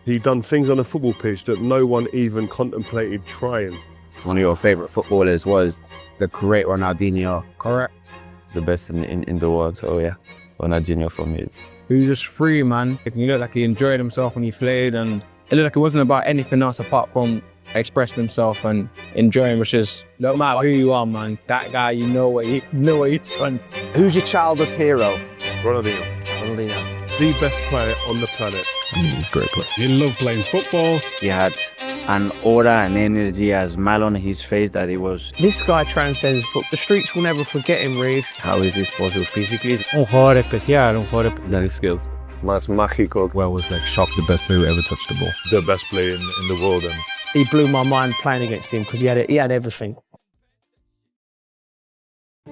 He done things on a football pitch that no one even contemplated trying. One of your favourite footballers was the great Ronaldinho. Correct. The best in the world, so yeah, Ronaldinho for me. He was just free, man. He looked like he enjoyed himself when he played, and it looked like it wasn't about anything else apart from expressing himself and enjoying, which is, no matter who you are, man, that guy, you know what he's done. Who's your childhood hero? Ronaldinho, Ronaldinho. the best player on the planet. He's a great player. He loved playing football. He had an aura and energy, a smile on his face that it was. This guy transcends football. The streets will never forget him, Reeve. How is this possible physically? Un jugador especial, un jugador. That is skills. Más mágico. Well, was like shocked the best player who ever touched the ball. The best player in the world. And He blew my mind playing against him because he had everything.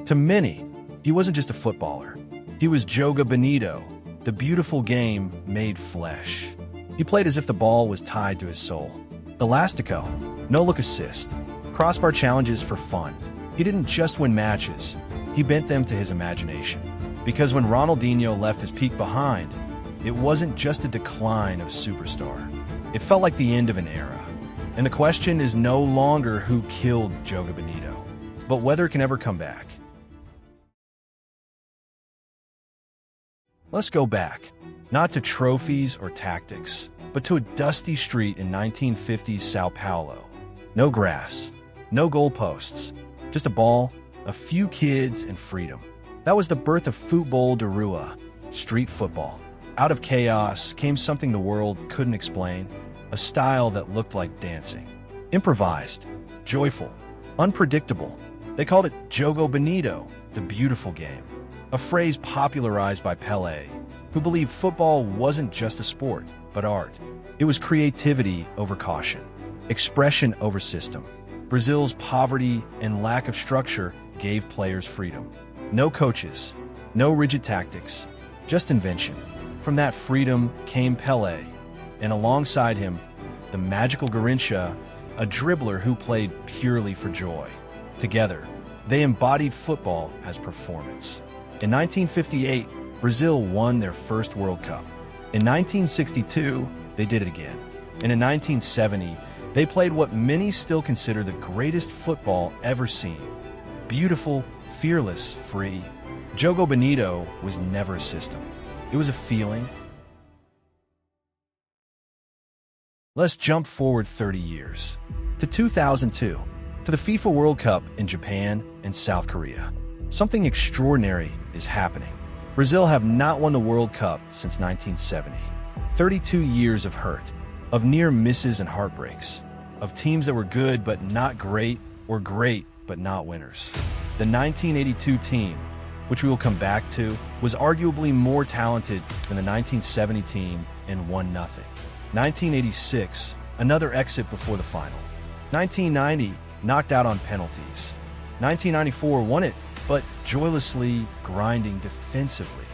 To many, he wasn't just a footballer. He was Joga Bonito, the beautiful game made flesh. He played as if the ball was tied to his soul. Elastico, no-look assist, crossbar challenges for fun. He didn't just win matches, he bent them to his imagination. Because when Ronaldinho left his peak behind, it wasn't just a decline of superstar. It felt like the end of an era. And the question is no longer who killed Joga Bonito, but whether it can ever come back. Let's go back, not to trophies or tactics, but to a dusty street in 1950s Sao Paulo. No grass, no goalposts, just a ball, a few kids, and freedom. That was the birth of Futebol de Rua, street football. Out of chaos came something the world couldn't explain, a style that looked like dancing. Improvised, joyful, unpredictable. They called it Joga Bonito, the beautiful game, a phrase popularized by Pelé, who believed football wasn't just a sport, but art. It was creativity over caution, expression over system. Brazil's poverty and lack of structure gave players freedom. No coaches, no rigid tactics, just invention. From that freedom came Pelé, and alongside him, the magical Garrincha, a dribbler who played purely for joy. Together, they embodied football as performance. In 1958, Brazil won their first World Cup. In 1962, they did it again. And in 1970, they played what many still consider the greatest football ever seen. Beautiful, fearless, free. Joga Bonito was never a system. It was a feeling. Let's jump forward 30 years, to 2002, to the FIFA World Cup in Japan and South Korea. Something extraordinary is happening. Brazil have not won the World Cup since 1970. 32 years of hurt, of near misses and heartbreaks, of teams that were good but not great, or great but not winners. The 1982 team, which we will come back to, was arguably more talented than the 1970 team and won nothing. 1986, another exit before the final. 1990, knocked out on penalties. 1994, won it, but joylessly grinding defensively.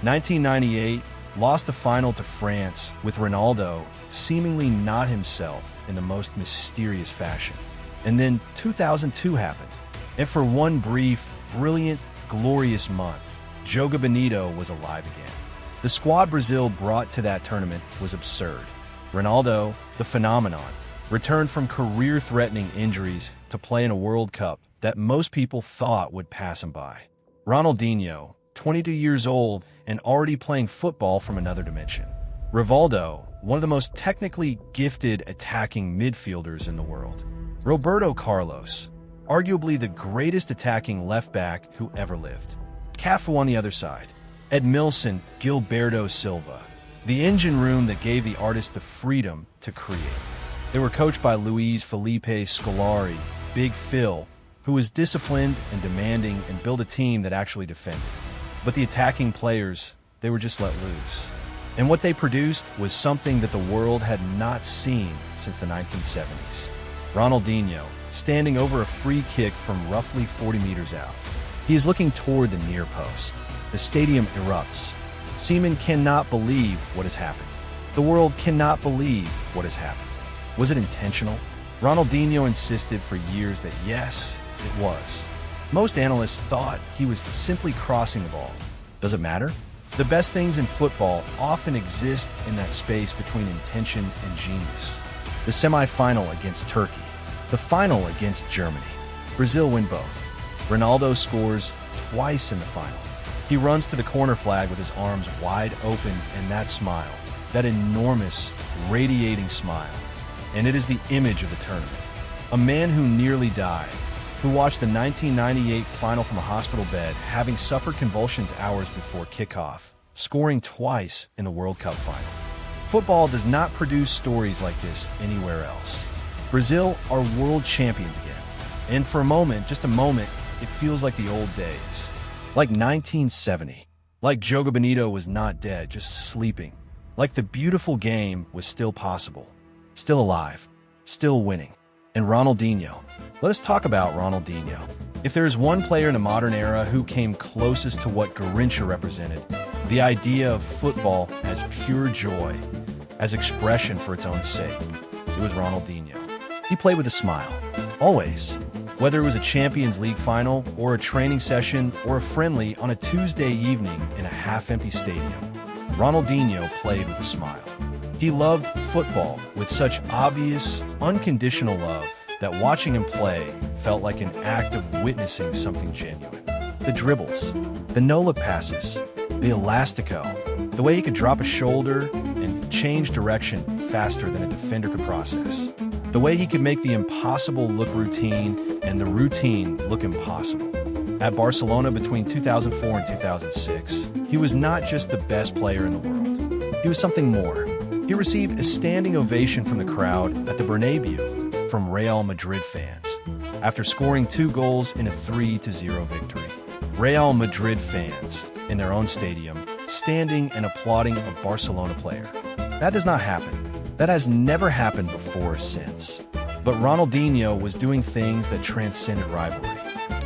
1998, lost the final to France with Ronaldo seemingly not himself in the most mysterious fashion. And then 2002 happened, and for one brief, brilliant, glorious month, Joga Bonito was alive again. The squad Brazil brought to that tournament was absurd. Ronaldo, the phenomenon, returned from career-threatening injuries to play in a World Cup that most people thought would pass him by. Ronaldinho, 22 years old and already playing football from another dimension. Rivaldo, one of the most technically gifted attacking midfielders in the world. Roberto Carlos, arguably the greatest attacking left-back who ever lived. Cafu on the other side. Edmilson Gilberto Silva, the engine room that gave the artists the freedom to create. They were coached by Luis Felipe Scolari, Big Phil, who was disciplined and demanding and built a team that actually defended. But the attacking players, they were just let loose. And what they produced was something that the world had not seen since the 1970s. Ronaldinho, standing over a free kick from roughly 40 meters out. He is looking toward the near post. The stadium erupts. Seamen cannot believe what has happened. The world cannot believe what has happened. Was it intentional? Ronaldinho insisted for years that yes, it was. Most analysts thought he was simply crossing the ball. Does it matter? The best things in football often exist in that space between intention and genius. The semi-final against Turkey, the final against Germany. Brazil win both. Ronaldo scores twice in the final. He runs to the corner flag with his arms wide open, and that smile, that enormous, radiating smile, and it is the image of the tournament. A man who nearly died, who watched the 1998 final from a hospital bed, having suffered convulsions hours before kickoff, scoring twice in the World Cup final. Football does not produce stories like this anywhere else. Brazil are world champions again. And for a moment, just a moment, it feels like the old days. Like 1970. Like Joga Bonito was not dead, just sleeping. Like the beautiful game was still possible. Still alive. Still winning. And Ronaldinho. Let us talk about Ronaldinho. If there is one player in the modern era who came closest to what Garrincha represented, the idea of football as pure joy, as expression for its own sake, it was Ronaldinho. He played with a smile. Always. Whether it was a Champions League final, or a training session, or a friendly on a Tuesday evening in a half-empty stadium, Ronaldinho played with a smile. He loved football with such obvious, unconditional love that watching him play felt like an act of witnessing something genuine. The dribbles, the no-look passes, the elastico, the way he could drop a shoulder and change direction faster than a defender could process. The way he could make the impossible look routine and the routine look impossible. At Barcelona between 2004 and 2006, he was not just the best player in the world. He was something more. He received a standing ovation from the crowd at the Bernabeu from Real Madrid fans after scoring 2 goals in a 3-0 victory. Real Madrid fans in their own stadium standing and applauding a Barcelona player. That does not happen. That has never happened before or since. But Ronaldinho was doing things that transcended rivalry.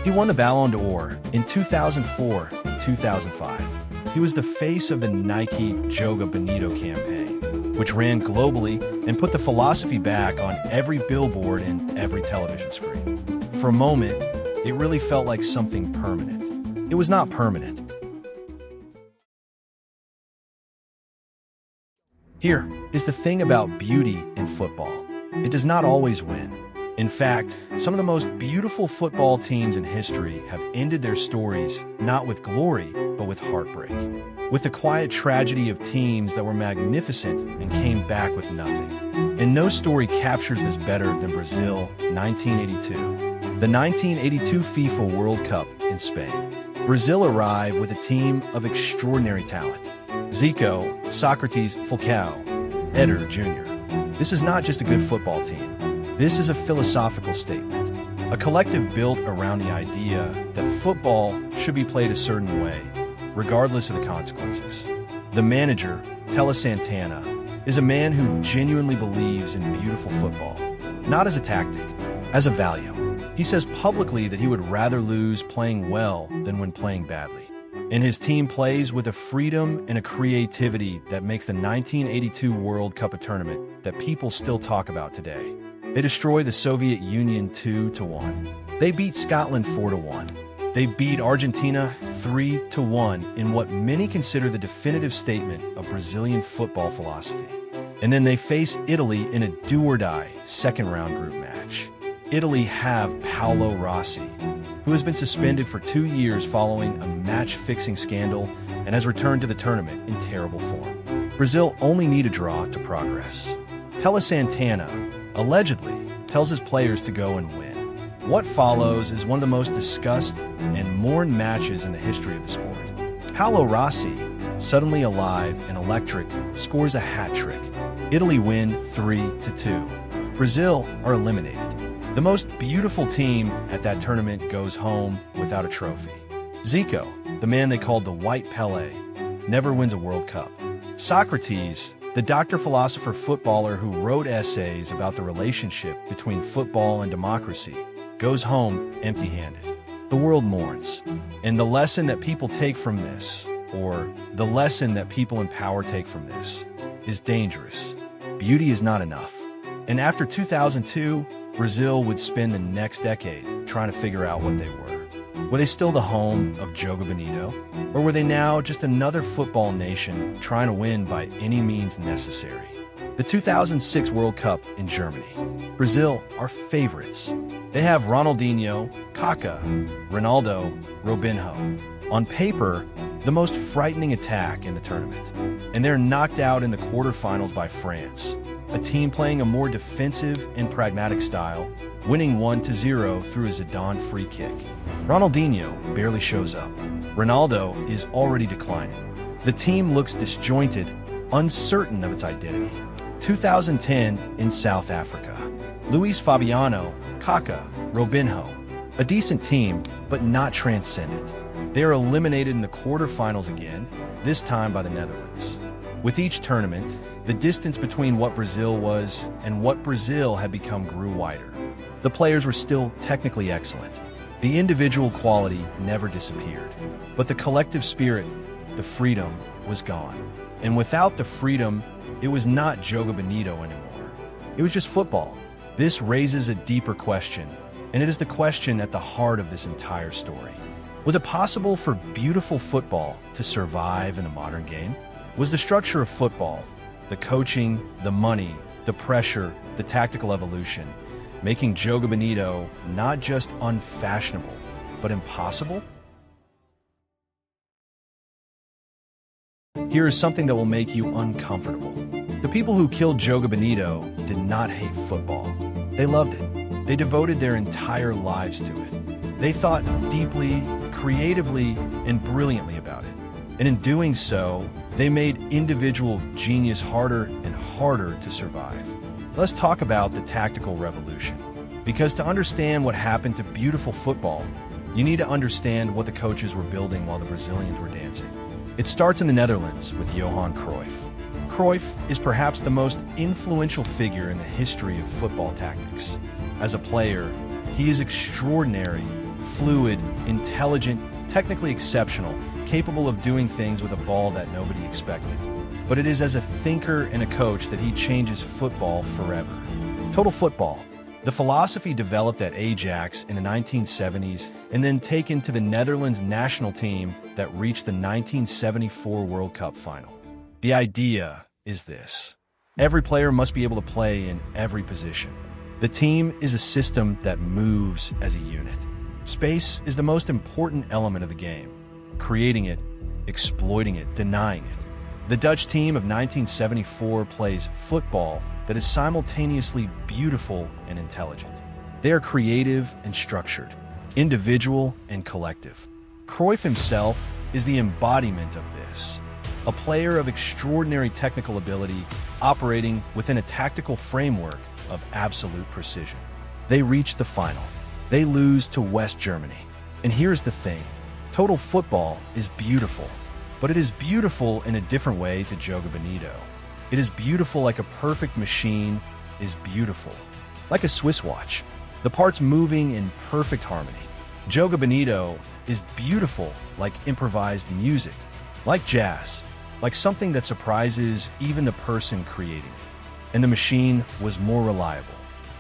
He won the Ballon d'Or in 2004 and 2005. He was the face of the Nike Joga Bonito campaign, which ran globally and put the philosophy back on every billboard and every television screen. For a moment, it really felt like something permanent. It was not permanent. Here is the thing about beauty in football. It does not always win. In fact, some of the most beautiful football teams in history have ended their stories not with glory, but with heartbreak. With the quiet tragedy of teams that were magnificent and came back with nothing. And no story captures this better than Brazil 1982. The 1982 FIFA World Cup in Spain. Brazil arrived with a team of extraordinary talent. Zico, Socrates, Falcao, Eder Jr. This is not just a good football team. This is a philosophical statement. A collective built around the idea that football should be played a certain way, regardless of the consequences. The manager, Tele Santana, is a man who genuinely believes in beautiful football, not as a tactic, as a value. He says publicly that he would rather lose playing well than when playing badly. And his team plays with a freedom and a creativity that makes the 1982 World Cup a tournament that people still talk about today. They destroy the Soviet Union 2-1. They beat Scotland 4-1. They beat Argentina 3-1 in what many consider the definitive statement of Brazilian football philosophy. And then they face Italy in a do-or-die second-round group match. Italy have Paolo Rossi, who has been suspended for 2 years following a match-fixing scandal and has returned to the tournament in terrible form. Brazil only need a draw to progress. Tele Santana, allegedly, tells his players to go and win. What follows is one of the most discussed and mourned matches in the history of the sport. Paolo Rossi, suddenly alive and electric, scores a hat trick. Italy win 3-2. Brazil are eliminated. The most beautiful team at that tournament goes home without a trophy. Zico, the man they called the White Pele, never wins a World Cup. Socrates, the doctor, philosopher, footballer who wrote essays about the relationship between football and democracy, goes home empty-handed. The world mourns. And the lesson that people take from this, or the lesson that people in power take from this, is dangerous. Beauty is not enough. And after 2002, Brazil would spend the next decade trying to figure out what they were. Were they still the home of Joga Bonito? Or were they now just another football nation trying to win by any means necessary? The 2006 World Cup in Germany. Brazil are favorites. They have Ronaldinho, Kaká, Ronaldo, Robinho. On paper, the most frightening attack in the tournament. And they're knocked out in the quarterfinals by France, a team playing a more defensive and pragmatic style, winning 1-0 through a Zidane free kick. Ronaldinho barely shows up. Ronaldo is already declining. The team looks disjointed, uncertain of its identity. 2010 in South Africa. Luis Fabiano, Kaká, Robinho. A decent team, but not transcendent. They are eliminated in the quarterfinals again, this time by the Netherlands. With each tournament, the distance between what Brazil was and what Brazil had become grew wider. The players were still technically excellent. The individual quality never disappeared. But the collective spirit, the freedom, was gone. And without the freedom, it was not Joga Bonito anymore. It was just football. This raises a deeper question, and it is the question at the heart of this entire story. Was it possible for beautiful football to survive in the modern game? Was the structure of football, the coaching, the money, the pressure, the tactical evolution, making Joga Bonito not just unfashionable, but impossible? Here is something that will make you uncomfortable. The people who killed Joga Bonito did not hate football. They loved it. They devoted their entire lives to it. They thought deeply, creatively, and brilliantly about it. And in doing so, they made individual genius harder and harder to survive. Let's talk about the tactical revolution. Because to understand what happened to beautiful football, you need to understand what the coaches were building while the Brazilians were dancing. It starts in the Netherlands with Johan Cruyff. Cruyff is perhaps the most influential figure in the history of football tactics. As a player, he is extraordinary, fluid, intelligent, technically exceptional, capable of doing things with a ball that nobody expected. But it is as a thinker and a coach that he changes football forever. Total football, the philosophy developed at Ajax in the 1970s and then taken to the Netherlands national team that reached the 1974 World Cup final. The idea is this. Every player must be able to play in every position. The team is a system that moves as a unit. Space is the most important element of the game. Creating it, exploiting it, denying it. The Dutch team of 1974 plays football that is simultaneously beautiful and intelligent. They are creative and structured, individual and collective. Cruyff himself is the embodiment of this. A player of extraordinary technical ability operating within a tactical framework of absolute precision. They reach the final. They lose to West Germany. And here's the thing. Total football is beautiful, but it is beautiful in a different way to Joga Bonito. It is beautiful like a perfect machine is beautiful. Like a Swiss watch, the parts moving in perfect harmony. Joga Bonito is beautiful like improvised music, like jazz, like something that surprises even the person creating it. And the machine was more reliable.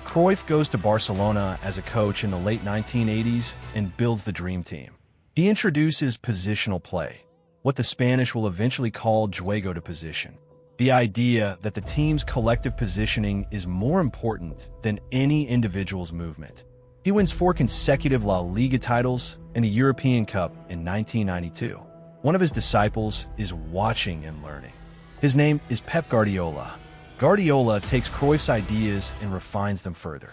Cruyff goes to Barcelona as a coach in the late 1980s and builds the dream team. He introduces positional play, what the Spanish will eventually call juego de position. The idea that the team's collective positioning is more important than any individual's movement. He wins 4 consecutive La Liga titles and a European Cup in 1992. One of his disciples is watching and learning. His name is Pep Guardiola. Guardiola takes Cruyff's ideas and refines them further.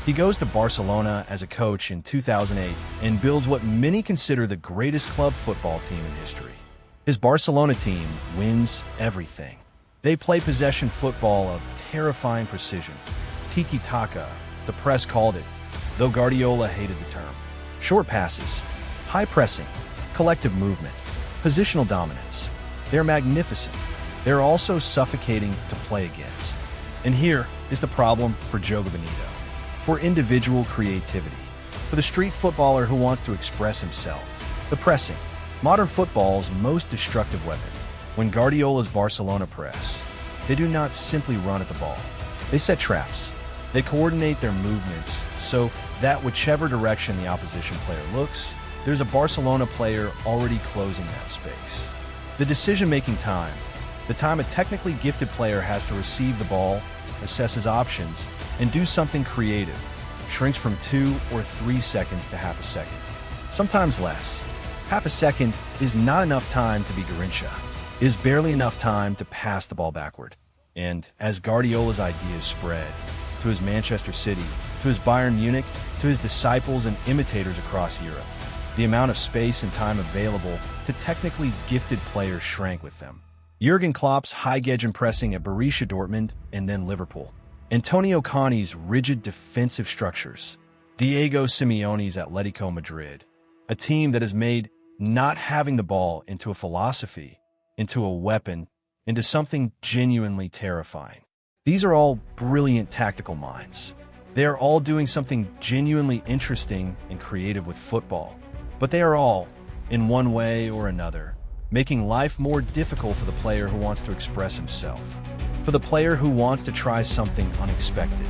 He goes to Barcelona as a coach in 2008 and builds what many consider the greatest club football team in history. His Barcelona team wins everything. They play possession football of terrifying precision. Tiki-taka, the press called it, though Guardiola hated the term. Short passes, high pressing, collective movement, positional dominance. They're magnificent. They're also suffocating to play against. And here is the problem for Joga Bonito. For individual creativity. For the street footballer who wants to express himself. The pressing, modern football's most destructive weapon. When Guardiola's Barcelona press, they do not simply run at the ball. They set traps. They coordinate their movements so that whichever direction the opposition player looks, there's a Barcelona player already closing that space. The decision-making time, the time a technically gifted player has to receive the ball, assess his options, and do something creative, shrinks from 2 or 3 seconds to half a second. Sometimes less. Half a second is not enough time to be Garrincha. It is barely enough time to pass the ball backward. And as Guardiola's ideas spread to his Manchester City, to his Bayern Munich, to his disciples and imitators across Europe, the amount of space and time available to technically gifted players shrank with them. Jurgen Klopp's high-gauge pressing at Borussia Dortmund and then Liverpool. Antonio Conte's rigid defensive structures. Diego Simeone's Atletico Madrid. A team that has made not having the ball into a philosophy, into a weapon, into something genuinely terrifying. These are all brilliant tactical minds. They are all doing something genuinely interesting and creative with football. But they are all, in one way or another, making life more difficult for the player who wants to express himself, for the player who wants to try something unexpected,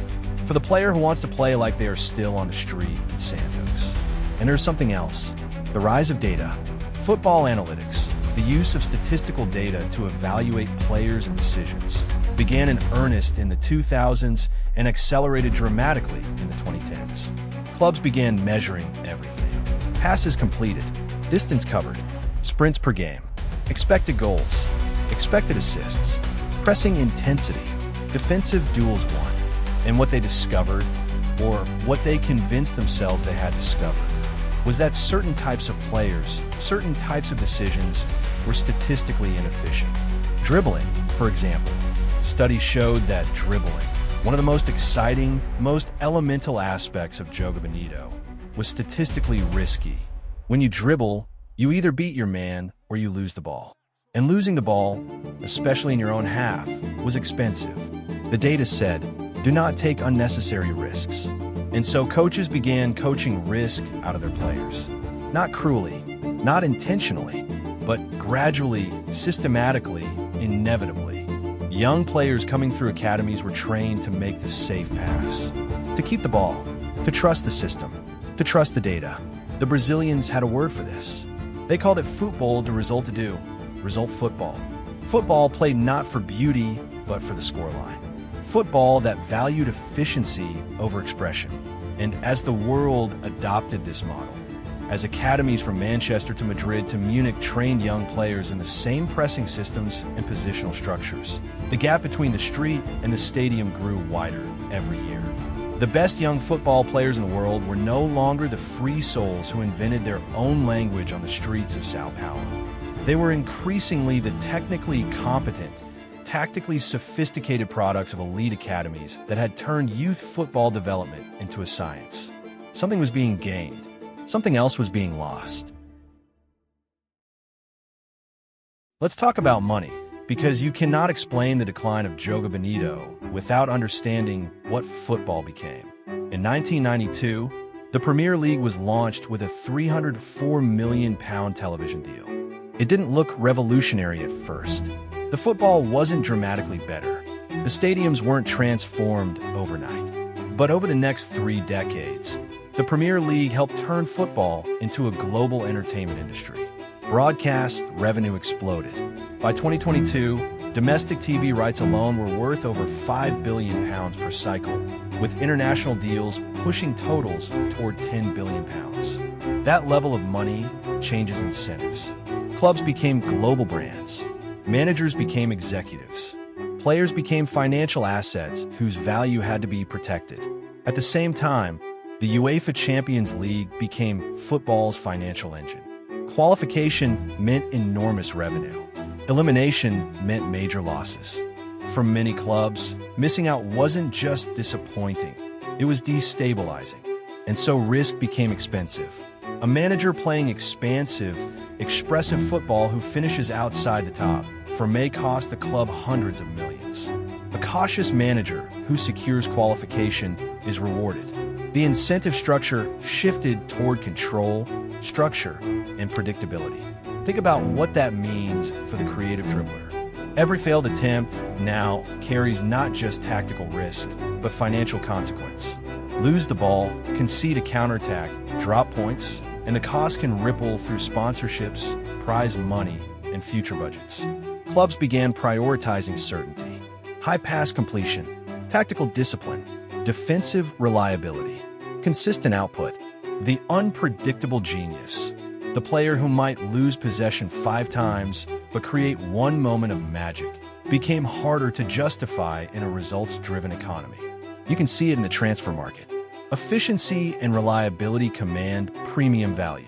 for the player who wants to play like they are still on the street in Santos. And there's something else. The rise of data, football analytics, the use of statistical data to evaluate players and decisions, began in earnest in the 2000s and accelerated dramatically in the 2010s. Clubs began measuring everything. Passes completed, distance covered, sprints per game, expected goals, expected assists, pressing intensity, defensive duels won. And what they discovered, or what they convinced themselves they had discovered, was that certain types of players, certain types of decisions were statistically inefficient. Dribbling, for example. Studies showed that dribbling, one of the most exciting, most elemental aspects of Joga Bonito, was statistically risky. When you dribble, you either beat your man or you lose the ball. And losing the ball, especially in your own half, was expensive. The data said, do not take unnecessary risks. And so coaches began coaching risk out of their players. Not cruelly, not intentionally, but gradually, systematically, inevitably. Young players coming through academies were trained to make the safe pass, to keep the ball, to trust the system, to trust the data. The Brazilians had a word for this. They called it futebol de resultado, result football. Football played not for beauty, but for the scoreline. Football that valued efficiency over expression. And as the world adopted this model, as academies from Manchester to Madrid to Munich trained young players in the same pressing systems and positional structures, the gap between the street and the stadium grew wider every year. The best young football players in the world were no longer the free souls who invented their own language on the streets of Sao Paulo. They were increasingly the technically competent, tactically sophisticated products of elite academies that had turned youth football development into a science. Something was being gained. Something else was being lost. Let's talk about money, because you cannot explain the decline of Joga Bonito without understanding what football became. In 1992, the Premier League was launched with a £304 million television deal. It didn't look revolutionary at first. The football wasn't dramatically better. The stadiums weren't transformed overnight. But over the next 3 decades, the Premier League helped turn football into a global entertainment industry. Broadcast revenue exploded. By 2022, domestic TV rights alone were worth over £5 billion per cycle, with international deals pushing totals toward £10 billion. That level of money changes incentives. Clubs became global brands. Managers became executives. Players became financial assets whose value had to be protected. At the same time, the UEFA Champions League became football's financial engine. Qualification meant enormous revenue. Elimination meant major losses. For many clubs, missing out wasn't just disappointing, it was destabilizing. And so risk became expensive. A manager playing expansive, expressive football who finishes outside the top may cost the club hundreds of millions. A cautious manager who secures qualification is rewarded. The incentive structure shifted toward control, structure, and predictability. Think about what that means for the creative dribbler. Every failed attempt now carries not just tactical risk, but financial consequence. Lose the ball, concede a counterattack, drop points, and the cost can ripple through sponsorships, prize money, and future budgets. Clubs began prioritizing certainty, high pass completion, tactical discipline, defensive reliability, consistent output, the unpredictable genius, the player who might lose possession 5 times but create one moment of magic, became harder to justify in a results-driven economy. You can see it in the transfer market. Efficiency and reliability command premium value.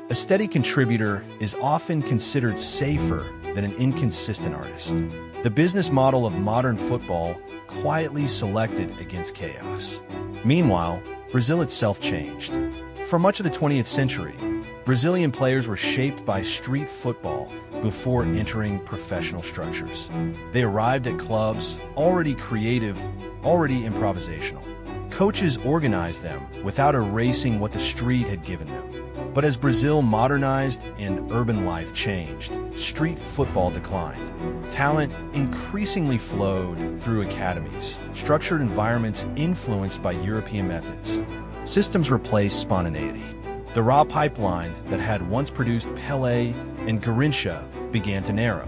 A steady contributor is often considered safer than an inconsistent artist. The business model of modern football quietly selected against chaos. Meanwhile, Brazil itself changed. For much of the 20th century, Brazilian players were shaped by street football before entering professional structures. They arrived at clubs already creative, already improvisational. Coaches organized them without erasing what the street had given them. But as Brazil modernized and urban life changed, street football declined. Talent increasingly flowed through academies, structured environments influenced by European methods. Systems replaced spontaneity. The raw pipeline that had once produced Pelé and Garrincha began to narrow.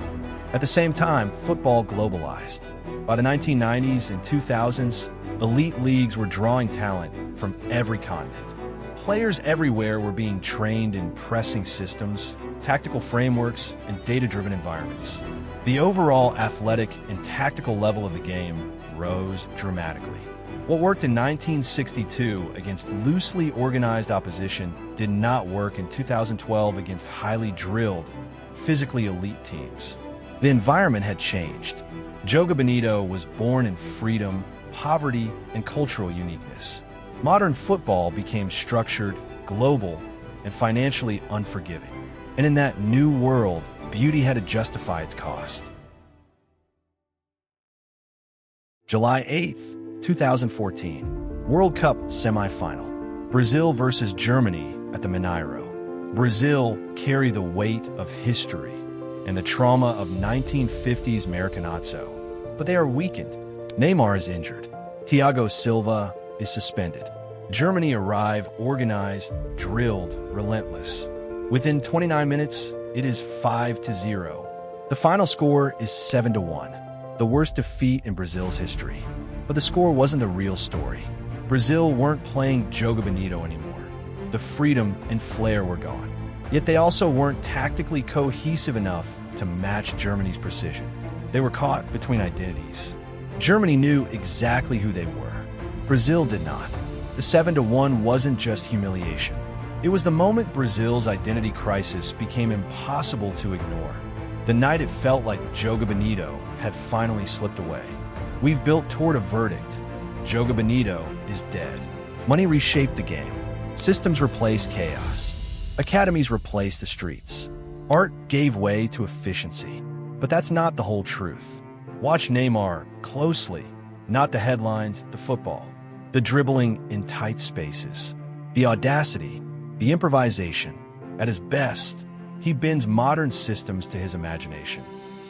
At the same time, football globalized. By the 1990s and 2000s, elite leagues were drawing talent from every continent. Players everywhere were being trained in pressing systems, tactical frameworks, and data-driven environments. The overall athletic and tactical level of the game rose dramatically. What worked in 1962 against loosely organized opposition did not work in 2012 against highly drilled, physically elite teams. The environment had changed. Joga Bonito was born in freedom, poverty, and cultural uniqueness. Modern football became structured, global, and financially unforgiving. And in that new world, beauty had to justify its cost. July 8th, 2014, World Cup semifinal. Brazil versus Germany at the Mineiro. Brazil carry the weight of history and the trauma of 1950s Maracanazo, but they are weakened. Neymar is injured. Thiago Silva is suspended. Germany arrive organized, drilled, relentless. Within 29 minutes, it is 5-0. The final score is 7-1, the worst defeat in Brazil's history. But the score wasn't the real story. Brazil weren't playing Joga Bonito anymore. The freedom and flair were gone. Yet they also weren't tactically cohesive enough to match Germany's precision. They were caught between identities. Germany knew exactly who they were. Brazil did not. The 7-1 wasn't just humiliation. It was the moment Brazil's identity crisis became impossible to ignore. The night it felt like Joga Bonito had finally slipped away. We've built toward a verdict. Joga Bonito is dead. Money reshaped the game. Systems replaced chaos. Academies replaced the streets. Art gave way to efficiency. But that's not the whole truth. Watch Neymar closely, not the headlines, the football. The dribbling in tight spaces. The audacity, the improvisation. At his best, he bends modern systems to his imagination.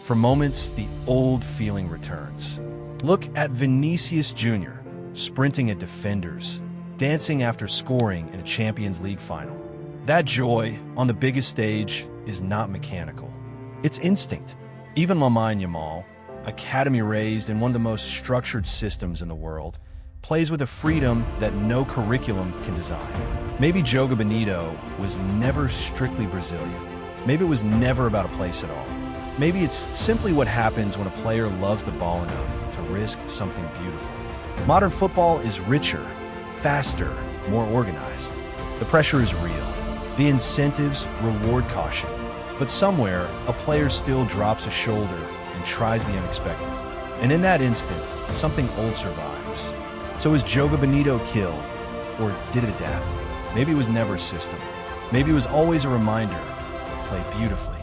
For moments, the old feeling returns. Look at Vinicius Jr., sprinting at defenders, dancing after scoring in a Champions League final. That joy, on the biggest stage, is not mechanical. It's instinct. Even Lamine Yamal, academy-raised in one of the most structured systems in the world, plays with a freedom that no curriculum can design. Maybe Joga Bonito was never strictly Brazilian. Maybe it was never about a place at all. Maybe it's simply what happens when a player loves the ball enough to risk something beautiful. Modern football is richer, faster, more organized. The pressure is real. The incentives reward caution. But somewhere, a player still drops a shoulder and tries the unexpected. And in that instant, something old survives. So is Joga Bonito killed? Or did it adapt? Maybe it was never a system. Maybe it was always a reminder to play beautifully.